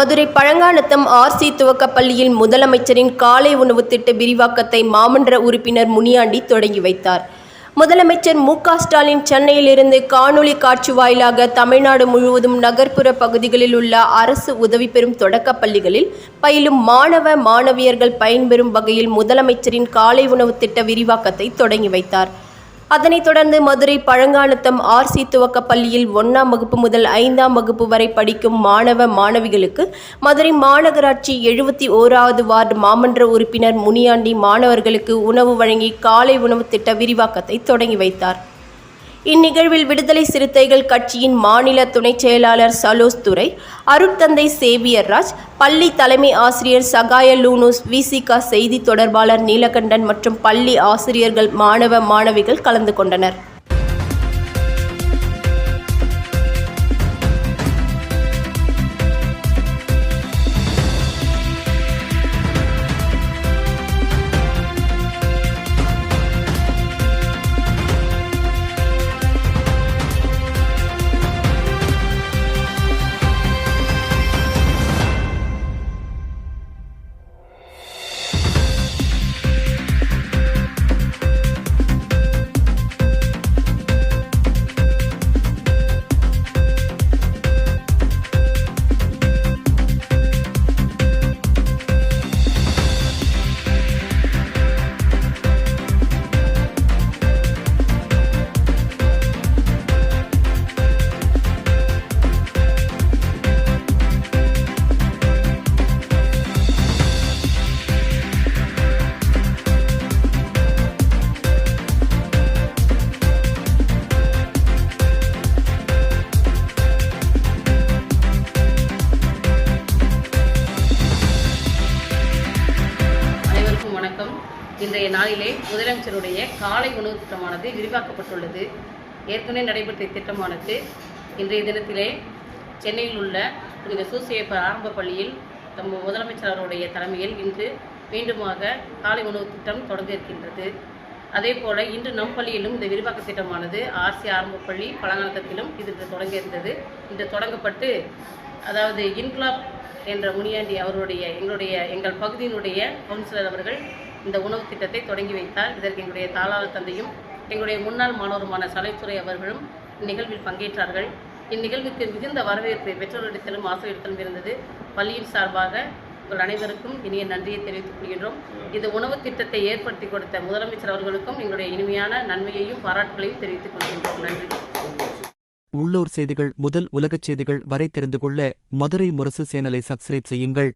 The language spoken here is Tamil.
மதுரை பழங்காநத்தம் ஆர்சி துவக்கப்பள்ளியில் முதலமைச்சரின் காலை உணவு திட்ட விரிவாக்கத்தை மாமன்ற உறுப்பினர் முனியாண்டி தொடங்கி வைத்தார். முதலமைச்சர் மு.க.ஸ்டாலின் சென்னையிலிருந்து காணொலி காட்சி வாயிலாக தமிழ்நாடு முழுவதும் நகர்ப்புற பகுதிகளில் உள்ள அரசு உதவி பெறும் தொடக்கப் பள்ளிகளில் பயிலும் மாணவ மாணவியர்கள் பயன்பெறும் வகையில் முதலமைச்சரின் காலை உணவு திட்ட விரிவாக்கத்தை தொடங்கி வைத்தார். அதனைத் தொடர்ந்து மதுரை பழங்காநத்தம் ஆர்சி துவக்கப் பள்ளியில் 1ஆம் வகுப்பு முதல் 5ஆம் வகுப்பு வரை படிக்கும் மாணவ மாணவிகளுக்கு மதுரை மாநகராட்சி 71வது வார்டு மாமன்ற உறுப்பினர் முனியாண்டி மாணவர்களுக்கு உணவு வழங்கி காலை உணவு திட்ட விரிவாக்கத்தை தொடங்கி வைத்தார். இந்நிகழ்வில் விடுதலை சிறுத்தைகள் கட்சியின் மாநில துணைச் செயலாளர் சலோஸ் துரை, அருட்தந்தை சேவியர் ராஜ், பள்ளி தலைமை ஆசிரியர் சகாய லூனூஸ், விசிக செய்தி தொடர்பாளர் நீலகண்டன் மற்றும் பள்ளி ஆசிரியர்கள், மாணவ மாணவிகள் கலந்து கொண்டனர். இன்றைய நாளிலே முதலமைச்சருடைய காலை உணவு திட்டமானது விரிவாக்கப்பட்டுள்ளது. ஏற்கனவே நடைபெற்ற திட்டமானது இன்றைய தினத்திலே சென்னையில் உள்ள புனித சூசையப்பர் ஆரம்ப பள்ளியில் முதலமைச்சர் அவருடைய தலைமையில் இன்று மீண்டுமாக காலை உணவு திட்டம் தொடங்க இருக்கின்றது. அதே போல இன்று நம் பள்ளியிலும் இந்த விரிவாக்க திட்டமானது ஆர்சி ஆரம்ப பள்ளி பழங்காநத்தத்திலும் இது தொடங்க இருந்தது. இன்று தொடங்கப்பட்டு அதாவது இன்குலாப் என்ற முனியாண்டி அவருடைய எங்கள் பகுதியினுடைய கவுன்சிலர் அவர்கள் இந்த உணவு திட்டத்தை தொடங்கி வைத்தார். இதற்கு எங்களுடைய தாளாளர் தந்தையும் எங்களுடைய முன்னாள் மாணவருமான சலைத்துறை அவர்களும் இந்நிகழ்வில் பங்கேற்றார்கள். இந்நிகழ்வுக்கு மிகுந்த வரவேற்பு பெற்றோரிடத்திலும் ஆசிரியரிடத்திலும் இருந்தது. பள்ளியின் சார்பாக உங்கள் அனைவருக்கும் இனிய நன்றியை தெரிவித்துக் கொள்கின்றோம். இந்த உணவு திட்டத்தை ஏற்படுத்தி கொடுத்த முதலமைச்சர் அவர்களுக்கும் எங்களுடைய இனிமையான நன்மையையும் பாராட்டுகளையும் தெரிவித்துக் கொள்கின்றோம். நன்றி. உள்ளூர் செய்திகள் முதல் உலகச் செய்திகள் வரை தெரிந்து கொள்ள மதுரை முரசு சேனலை சப்ஸ்கிரைப் செய்யுங்கள்.